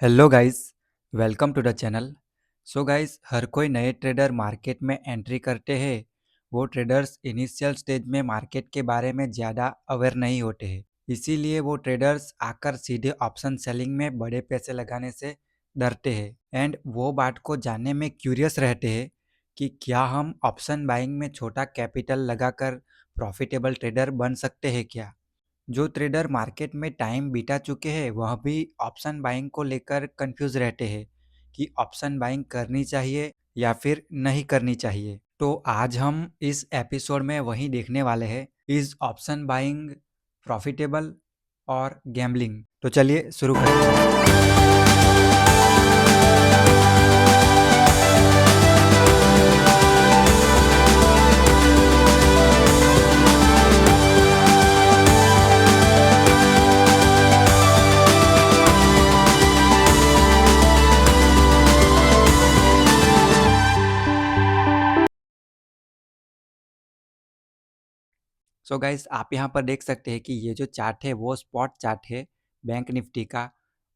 Hello guys, welcome to the channel. So guys, हर कोई नए ट्रेडर मार्केट में एंट्री करते हैं। वो ट्रेडर्स इनिशियल स्टेज में मार्केट के बारे में ज़्यादा अवेयर नहीं होते हैं। इसीलिए वो ट्रेडर्स आकर सीधे ऑप्शन सेलिंग में बड़े पैसे लगाने से डरते हैं एंड वो बात को जानने में क्यूरियस रहते हैं कि क्या हम ऑप्शन बाइंग में छोटा कैपिटल लगाकर प्रॉफिटेबल ट्रेडर बन सकते हैं क्या। जो ट्रेडर मार्केट में टाइम बिता चुके हैं वह भी ऑप्शन बाइंग को लेकर कंफ्यूज रहते हैं कि ऑप्शन बाइंग करनी चाहिए या फिर नहीं करनी चाहिए। तो आज हम इस एपिसोड में वही देखने वाले हैं, इज ऑप्शन बाइंग प्रॉफिटेबल और गैम्बलिंग। तो चलिए शुरू करते हैं। सो गाइस, आप यहाँ पर देख सकते हैं कि ये जो चार्ट है वो स्पॉट चार्ट है बैंक निफ्टी का।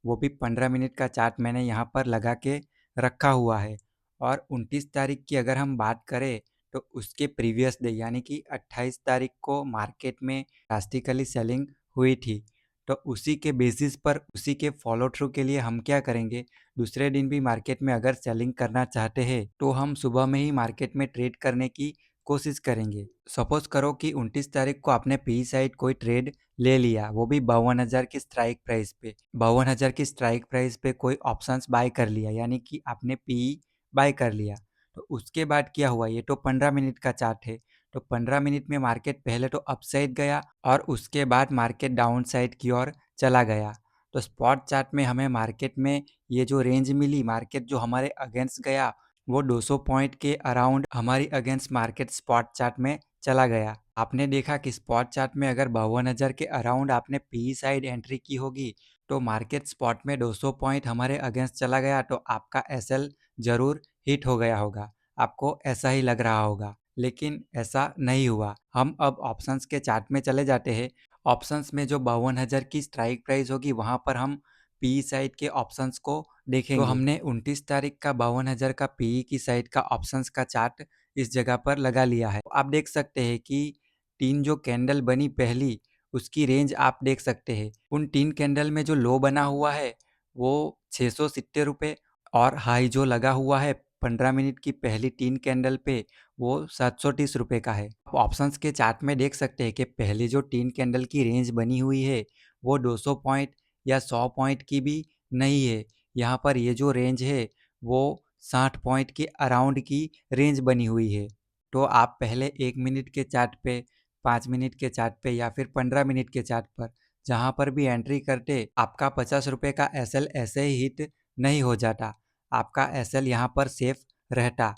वो भी 15 मिनट का चार्ट मैंने यहाँ पर लगा के रखा हुआ है। और 29 तारीख की अगर हम बात करें तो उसके प्रीवियस डे यानी कि 28 तारीख को मार्केट में ड्रास्टिकली सेलिंग हुई थी। तो उसी के बेसिस पर उसी के फॉलो थ्रू के लिए हम क्या करेंगे, दूसरे दिन भी मार्केट में अगर सेलिंग करना चाहते हैं तो हम सुबह में ही मार्केट में ट्रेड करने की कोशिश करेंगे। सपोज करो कि 29 तारीख को आपने पी साइड कोई ट्रेड ले लिया, वो भी 52,000 की स्ट्राइक प्राइस पे। 52,000 की स्ट्राइक प्राइस पे कोई ऑप्शंस बाय कर लिया यानी कि आपने पी बाय कर लिया। तो उसके बाद क्या हुआ, ये तो 15 मिनट का चार्ट है। तो 15 मिनट में मार्केट पहले तो अपसाइड गया और उसके बाद मार्केट डाउन साइड की ओर चला गया। तो स्पॉट चार्ट में हमें मार्केट में ये जो रेंज मिली, मार्केट जो हमारे अगेंस्ट गया वो 200 पॉइंट के अराउंड हमारी अगेंस्ट मार्केट स्पॉट चार्ट में चला गया। आपने देखा कि स्पॉट चार्ट में अगर 52,000 के अराउंड आपने पी साइड एंट्री की होगी तो मार्केट स्पॉट में 200 पॉइंट हमारे अगेंस्ट चला गया तो आपका एसएल जरूर हिट हो गया होगा। आपको ऐसा ही लग रहा होगा, लेकिन ऐसा नहीं हुआ। हम अब ऑप्शंस के चार्ट में चले जाते हैं। ऑप्शंस में जो 52,000 की स्ट्राइक प्राइस होगी वहां पर हम पी साइड के ऑप्शंस को देखेंगे। तो हमने 29 तारीख का 52,000 का पीई की साइड का ऑप्शंस का चार्ट इस जगह पर लगा लिया है। आप देख सकते हैं कि तीन जो कैंडल बनी पहली, उसकी रेंज आप देख सकते हैं। उन तीन कैंडल में जो लो बना हुआ है वो 670 रुपये और हाई जो लगा हुआ है 15 मिनट की पहली तीन कैंडल पे वो 730 रुपये का है। आप ऑप्शंस के चार्ट में देख सकते हैं कि पहले जो तीन कैंडल की रेंज बनी हुई है वो 200 पॉइंट या 100 पॉइंट की भी नहीं है। यहाँ पर ये जो रेंज है वो 60 पॉइंट के अराउंड की रेंज बनी हुई है। तो आप पहले 1 मिनट के चार्ट पे, 5 मिनट के चार्ट पे या फिर 15 मिनट के चार्ट पर जहाँ पर भी एंट्री करते आपका 50 रुपये का एसएल ऐसे ही हिट नहीं हो जाता। आपका एसएल यहाँ पर सेफ रहता।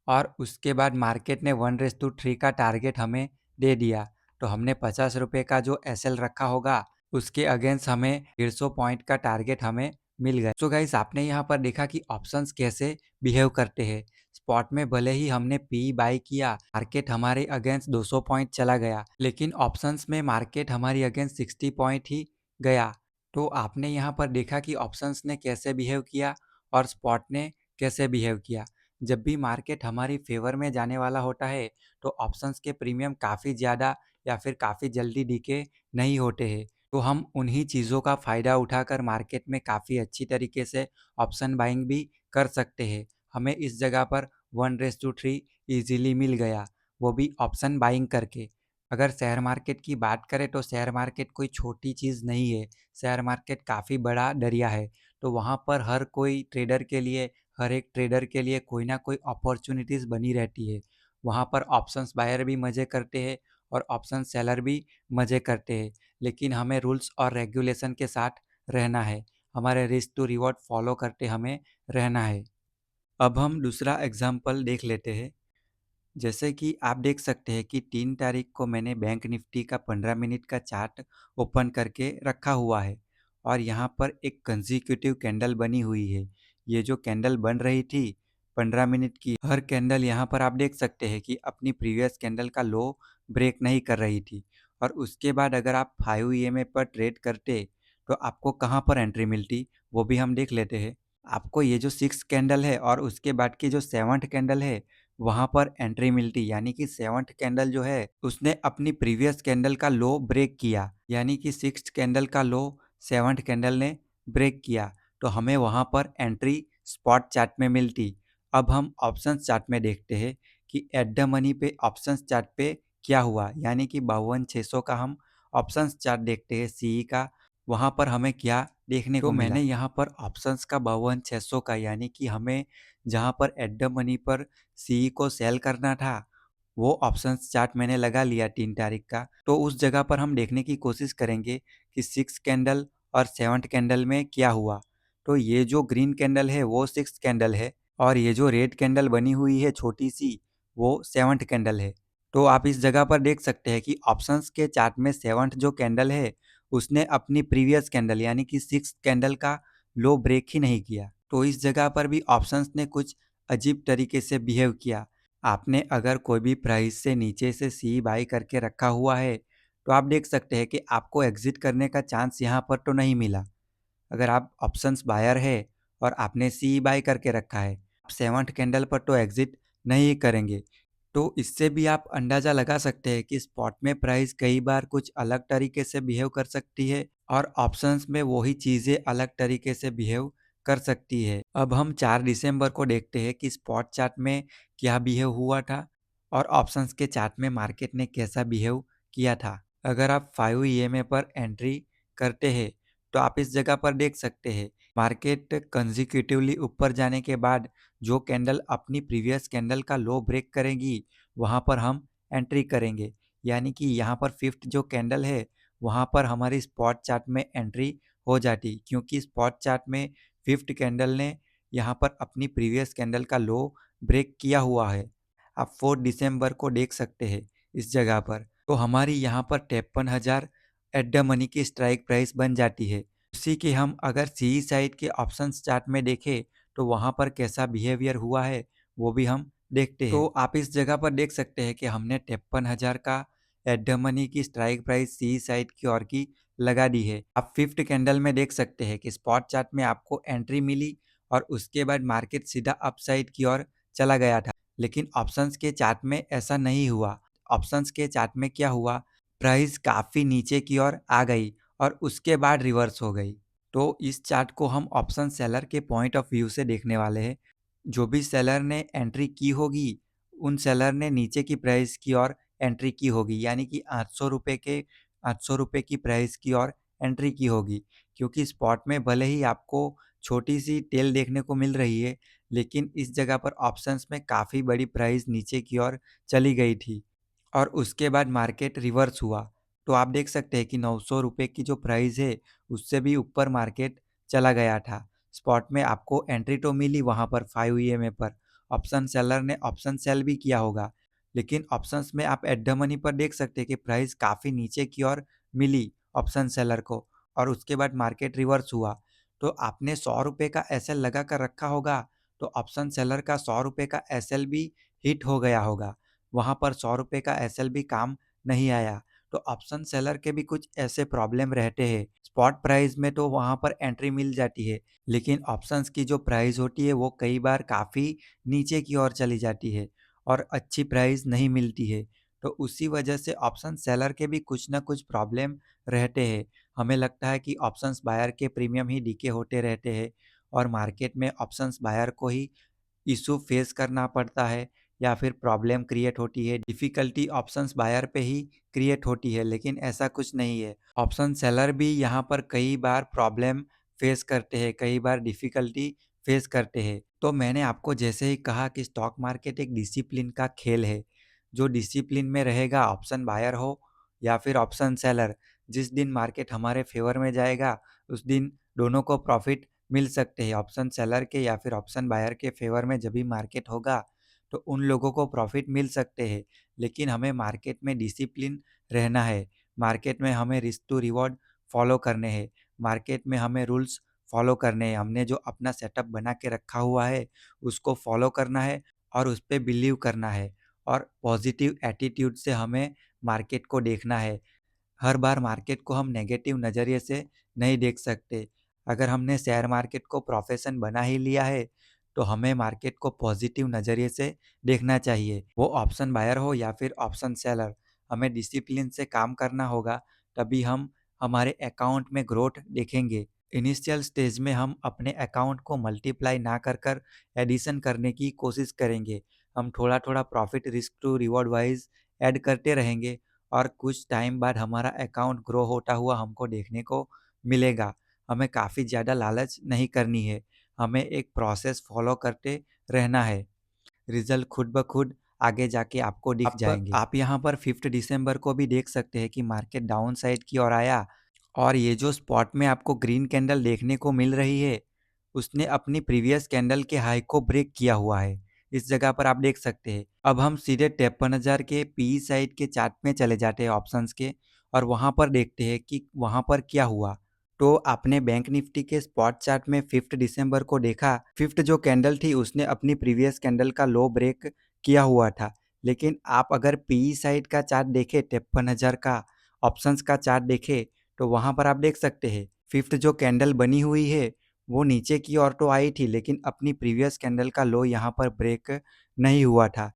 और उसके बाद मार्केट ने 1:3 का टारगेट हमें दे दिया। तो हमने 50 रुपये का जो एसएल रखा होगा उसके अगेंस्ट हमें 150 पॉइंट का टारगेट हमें मिल गया। सो गाइस, आपने यहाँ पर देखा कि ऑप्शंस कैसे बिहेव करते हैं। स्पॉट में भले ही हमने पी बाय किया, मार्केट हमारे अगेंस्ट 200 पॉइंट चला गया, लेकिन ऑप्शंस में मार्केट हमारी अगेंस्ट 60 पॉइंट ही गया। तो आपने यहाँ पर देखा कि ऑप्शंस ने कैसे बिहेव किया और स्पॉट ने कैसे बिहेव किया। जब भी मार्केट हमारी फेवर में जाने वाला होता है तो ऑप्शंस के प्रीमियम काफ़ी ज़्यादा या फिर काफ़ी जल्दी डीके नहीं होते हैं। तो हम उन्हीं चीज़ों का फ़ायदा उठाकर मार्केट में काफ़ी अच्छी तरीके से ऑप्शन बाइंग भी कर सकते हैं। हमें इस जगह पर 1:3 ईजिली मिल गया, वो भी ऑप्शन बाइंग करके। अगर शेयर मार्केट की बात करें तो शेयर मार्केट कोई छोटी चीज़ नहीं है। शेयर मार्केट काफ़ी बड़ा दरिया है। तो वहाँ पर हर कोई ट्रेडर के लिए, हर एक ट्रेडर के लिए कोई ना कोई अपॉर्चुनिटीज़ बनी रहती है। वहाँ पर ऑप्शंस बायर भी मज़े करते हैं और ऑप्शन सेलर भी मज़े करते हैं। लेकिन हमें रूल्स और रेगुलेशन के साथ रहना है। हमारे रिस्क टू रिवॉर्ड फॉलो करते हमें रहना है। अब हम दूसरा एग्जाम्पल देख लेते हैं। जैसे कि आप देख सकते हैं कि 3 तारीख को मैंने बैंक निफ्टी का 15 मिनट का चार्ट ओपन करके रखा हुआ है और यहाँ पर एक कंजिक्यूटिव कैंडल बनी हुई है। ये जो कैंडल बन रही थी 15 मिनट की, हर कैंडल यहाँ पर आप देख सकते हैं कि अपनी प्रीवियस कैंडल का लो ब्रेक नहीं कर रही थी। और उसके बाद अगर आप 5 EMA पर ट्रेड करते तो आपको कहाँ पर एंट्री मिलती वो भी हम देख लेते हैं। आपको ये जो 6 कैंडल है और उसके बाद की जो 7th कैंडल है वहाँ पर एंट्री मिलती, यानी कि 7th कैंडल जो है उसने अपनी प्रीवियस कैंडल का लो ब्रेक किया, यानी कि 6th कैंडल का लो 7th कैंडल ने ब्रेक किया, तो हमें वहाँ पर एंट्री स्पॉट चार्ट में मिलती। अब हम ऑप्शंस चार्ट में देखते हैं कि एट द मनी पे ऑप्शंस चार्ट पे क्या हुआ, यानी कि 52,600 का हम ऑप्शंस चार्ट देखते हैं सीई का, वहाँ पर हमें क्या देखने को मिला। मैंने यहाँ पर ऑप्शंस का 52,600 का, यानी कि हमें जहाँ पर एट द मनी पर सीई को सेल करना था वो ऑप्शंस चार्ट मैंने लगा लिया 3 तारीख का। तो उस जगह पर हम देखने की कोशिश करेंगे कि 6 कैंडल और 7th कैंडल में क्या हुआ। तो ये जो ग्रीन कैंडल है वो 6 कैंडल है और ये जो रेड कैंडल बनी हुई है छोटी सी वो 7th कैंडल है। तो आप इस जगह पर देख सकते हैं कि ऑप्शंस के चार्ट में 7th जो कैंडल है उसने अपनी प्रीवियस कैंडल यानी कि 6th कैंडल का लो ब्रेक ही नहीं किया। तो इस जगह पर भी ऑप्शंस ने कुछ अजीब तरीके से बिहेव किया। आपने अगर कोई भी प्राइस से नीचे से सी बाई करके रखा हुआ है तो आप देख सकते हैं कि आपको एग्जिट करने का चांस यहाँ पर तो नहीं मिला। अगर आप ऑप्शंस बायर है और आपने सी बाई करके रखा है, आप 7th कैंडल पर तो एग्जिट नहीं करेंगे। तो इससे भी आप अंदाज़ा लगा सकते हैं कि स्पॉट में प्राइस कई बार कुछ अलग तरीके से बिहेव कर सकती है और ऑप्शंस में वही चीज़ें अलग तरीके से बिहेव कर सकती है। अब हम 4 दिसंबर को देखते हैं कि स्पॉट चार्ट में क्या बिहेव हुआ था और ऑप्शंस के चार्ट में मार्केट ने कैसा बिहेव किया था। अगर आप 5 ईएमए पर एंट्री करते हैं तो आप इस जगह पर देख सकते हैं मार्केट कंजिक्यूटिवली ऊपर जाने के बाद जो कैंडल अपनी प्रीवियस कैंडल का लो ब्रेक करेंगी वहाँ पर हम एंट्री करेंगे, यानी कि यहाँ पर 5th जो कैंडल है वहाँ पर हमारी स्पॉट चार्ट में एंट्री हो जाती, क्योंकि स्पॉट चार्ट में 5th कैंडल ने यहाँ पर अपनी प्रीवियस कैंडल का लो ब्रेक किया हुआ है। आप 4 दिसंबर को देख सकते हैं इस जगह पर। तो हमारी यहाँ पर 53,000 एट द मनी की स्ट्राइक प्राइस बन जाती है। उसी के हम अगर सी साइड के ऑप्शंस चार्ट में देखें तो वहाँ पर कैसा बिहेवियर हुआ है वो भी हम देखते हैं। तो आप इस जगह पर देख सकते हैं कि हमने 53,000 का एट द मनी की स्ट्राइक प्राइस सी साइड की ओर की लगा दी है। आप 5th कैंडल में देख सकते हैं कि स्पॉट चार्ट में आपको एंट्री मिली और उसके बाद मार्केट सीधा अपसाइड की ओर चला गया था, लेकिन ऑप्शंस के चार्ट में ऐसा नहीं हुआ। ऑप्शंस के चार्ट में क्या हुआ, प्राइस काफ़ी नीचे की ओर आ गई और उसके बाद रिवर्स हो गई। तो इस चार्ट को हम ऑप्शन सेलर के पॉइंट ऑफ व्यू से देखने वाले हैं। जो भी सेलर ने एंट्री की होगी उन सेलर ने नीचे की प्राइस की ओर एंट्री की होगी, यानी कि 800 रुपये की प्राइस की ओर एंट्री की होगी, क्योंकि स्पॉट में भले ही आपको छोटी सी टेल देखने को मिल रही है लेकिन इस जगह पर ऑप्शंस में काफ़ी बड़ी प्राइस नीचे की ओर चली गई थी और उसके बाद मार्केट रिवर्स हुआ। तो आप देख सकते हैं कि 900 रुपये की जो प्राइस है उससे भी ऊपर मार्केट चला गया था। स्पॉट में आपको एंट्री तो मिली वहाँ पर 5 ईएमए पर, ऑप्शन सेलर ने ऑप्शन सेल भी किया होगा, लेकिन ऑप्शंस में आप एट द मनी पर देख सकते हैं कि प्राइस काफ़ी नीचे की ओर मिली ऑप्शन सेलर को और उसके बाद मार्केट रिवर्स हुआ। तो आपने 100 रुपये का एसएल लगा कर रखा होगा तो ऑप्शन सेलर का 100 रुपये का एसएल भी हिट हो गया होगा, वहाँ पर 100 रुपये का एसएल भी काम नहीं आया। तो ऑप्शन सेलर के भी कुछ ऐसे प्रॉब्लम रहते हैं। स्पॉट प्राइस में तो वहाँ पर एंट्री मिल जाती है लेकिन ऑप्शंस की जो प्राइस होती है वो कई बार काफ़ी नीचे की ओर चली जाती है और अच्छी प्राइस नहीं मिलती है। तो उसी वजह से ऑप्शन सेलर के भी कुछ ना कुछ प्रॉब्लम रहते हैं। हमें लगता है कि ऑप्शंस बायर के प्रीमियम ही डीके होते रहते हैं और मार्केट में ऑप्शंस बायर को ही इशू फेस करना पड़ता है या फिर प्रॉब्लम क्रिएट होती है, डिफ़िकल्टी ऑप्शंस बायर पे ही क्रिएट होती है, लेकिन ऐसा कुछ नहीं है। ऑप्शन सेलर भी यहाँ पर कई बार प्रॉब्लम फेस करते हैं, कई बार डिफ़िकल्टी फेस करते हैं। तो मैंने आपको जैसे ही कहा कि स्टॉक मार्केट एक डिसिप्लिन का खेल है। जो डिसिप्लिन में रहेगा ऑप्शन बायर हो या फिर ऑप्शन सेलर, जिस दिन मार्केट हमारे फेवर में जाएगा उस दिन दोनों को प्रॉफिट मिल सकते हैं। ऑप्शन सेलर के या फिर ऑप्शन बायर के फेवर में जब भी मार्केट होगा तो उन लोगों को प्रॉफिट मिल सकते हैं, लेकिन हमें मार्केट में डिसिप्लिन रहना है। मार्केट में हमें रिस्क टू रिवॉर्ड फॉलो करने हैं, मार्केट में हमें रूल्स फॉलो करने हैं। हमने जो अपना सेटअप बना के रखा हुआ है उसको फॉलो करना है और उस पर बिलीव करना है और पॉजिटिव एटीट्यूड से हमें मार्केट को देखना है। हर बार मार्केट को हम नेगेटिव नज़रिए से नहीं देख सकते। अगर हमने शेयर मार्केट को प्रोफेशन बना ही लिया है तो हमें मार्केट को पॉजिटिव नज़रिए से देखना चाहिए। वो ऑप्शन बायर हो या फिर ऑप्शन सेलर, हमें डिसिप्लिन से काम करना होगा, तभी हम हमारे अकाउंट में ग्रोथ देखेंगे। इनिशियल स्टेज में हम अपने अकाउंट को मल्टीप्लाई ना कर कर एडिशन करने की कोशिश करेंगे। हम थोड़ा थोड़ा profit risk to reward wise add करते रहेंगे और कुछ टाइम बाद हमारा अकाउंट ग्रो होता हुआ हमको देखने को मिलेगा। हमें काफ़ी ज़्यादा लालच नहीं करनी है, हमें एक प्रोसेस फॉलो करते रहना है। रिजल्ट खुद ब खुद आगे जाके आपको दिख जाएंगे। आप यहाँ पर 5 दिसंबर को भी देख सकते हैं कि मार्केट डाउन साइड की ओर आया और ये जो स्पॉट में आपको ग्रीन कैंडल देखने को मिल रही है उसने अपनी प्रीवियस कैंडल के हाई को ब्रेक किया हुआ है। इस जगह पर आप देख सकते हैं। अब हम सीधे 53,000 के पी साइड के चार्ट में चले जाते हैं ऑप्शंस के, और वहां पर देखते हैं कि वहां पर क्या हुआ। तो आपने बैंक निफ्टी के स्पॉट चार्ट में 5 दिसंबर को देखा, 5 जो कैंडल थी उसने अपनी प्रीवियस कैंडल का लो ब्रेक किया हुआ था। लेकिन आप अगर पी साइड का चार्ट देखें, 53,000 का ऑप्शंस का चार्ट देखें, तो वहां पर आप देख सकते हैं 5 जो कैंडल बनी हुई है वो नीचे की ओर तो आई थी, लेकिन अपनी प्रीवियस कैंडल का लो यहाँ पर ब्रेक नहीं हुआ था।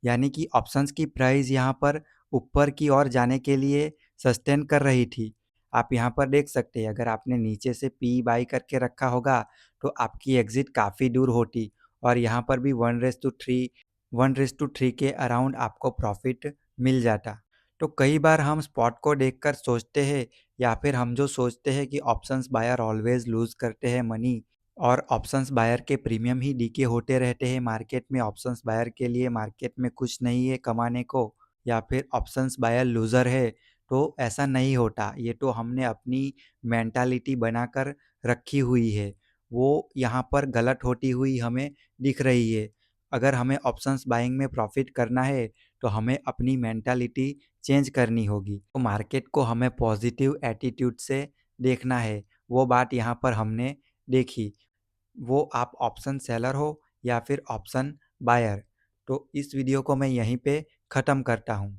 यानी कि ऑप्शंस की प्राइस यहाँ पर ऊपर की ओर जाने के लिए सस्टेन कर रही थी। आप यहाँ पर देख सकते हैं, अगर आपने नीचे से पी बाई करके रखा होगा तो आपकी एग्जिट काफ़ी दूर होती और यहाँ पर भी 1:3 के अराउंड आपको प्रॉफिट मिल जाता। तो कई बार हम स्पॉट को देखकर सोचते हैं, या फिर हम जो सोचते हैं कि ऑप्शंस बायर ऑलवेज लूज करते हैं मनी और ऑप्शंस बायर के प्रीमियम ही डीके होते रहते हैं मार्केट में, ऑप्शंस बायर के लिए मार्केट में कुछ नहीं है कमाने को, या फिर ऑप्शंस बायर लूज़र है, तो ऐसा नहीं होता। ये तो हमने अपनी मेंटालिटी बनाकर रखी हुई है, वो यहाँ पर गलत होती हुई हमें दिख रही है। अगर हमें ऑप्शंस बाइंग में प्रॉफिट करना है तो हमें अपनी मेंटालिटी चेंज करनी होगी। तो मार्केट को हमें पॉजिटिव एटीट्यूड से देखना है, वो बात यहाँ पर हमने देखी। वो आप ऑप्शन सेलर हो या फिर ऑप्शन बायर। तो इस वीडियो को मैं यहीं पे ख़त्म करता हूँ।